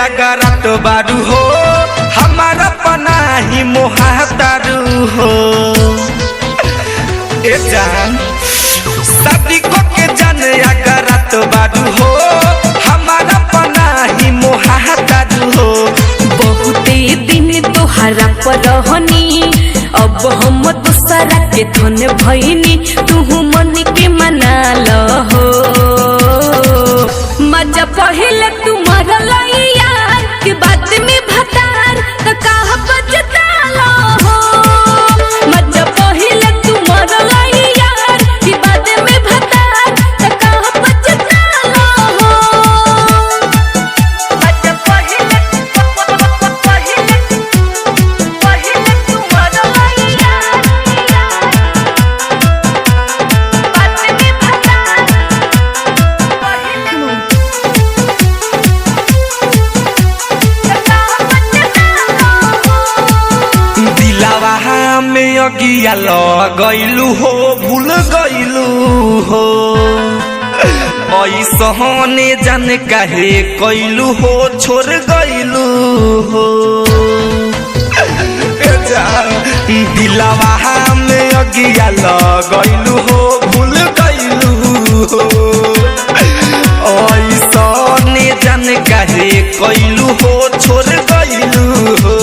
अगर तो बारू हो हमारा पनाही मोहातारू हो ए जान शादी को के जाने अगर तो बारू हो हमारा पनाही मोहातारू हो। बहुते दिन तोहरा पर रहनी अब हम दूसरा के धन भइनी तू मन के मना लहो मजा पहले तू मरल यार के बाद में भतार तो कहा बजता लहो मजा पहले तू मरल यार के बाद में भतार तो कहा बजता लहो मजा पहले तू मरल यार बाद में भतार दिलावा में अगिया लगैलू हो भूल गईलू हो ऐसने जान काहे कैलू हो छोड़ गईलू हो दिलावा में अगिया लगैलू हो भूल गईलू हो ऐसने जान काहे कैलू हो छोड़ गईलू हो।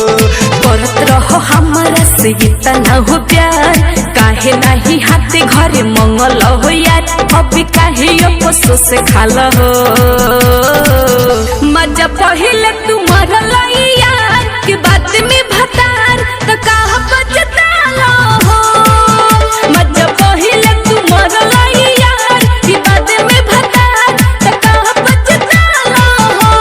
करत रहो हमारा से इतना हो प्यार काहे नहीं हाथे घरे मंगल हो यार अभी काहे अपसो से खाल हो मजा पहले तू मरल यार के बाद में भतार तो कहा बजता हो मजा पहले तू मरल यार के बाद में भतार तो कहा बजता हो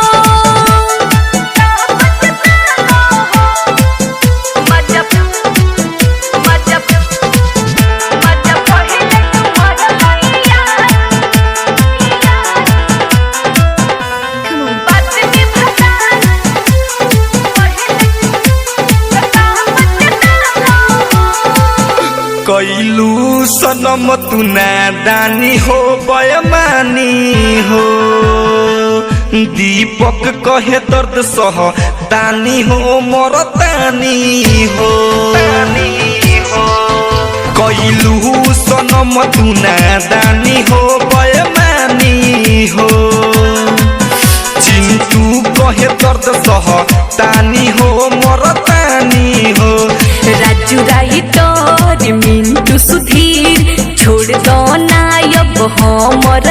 कैलू सनम तू नादानी हो बयमानी हो दीपक कहे दर्द सह तानी हो मरतानी हो कैलू सनम तू नादानी हो बयमानी हो चिंटू कहे दर्द सह तानी हो मरतानी हो। राजू राई तोर मिंटू सुधीर छोड़ दो ना अब हमर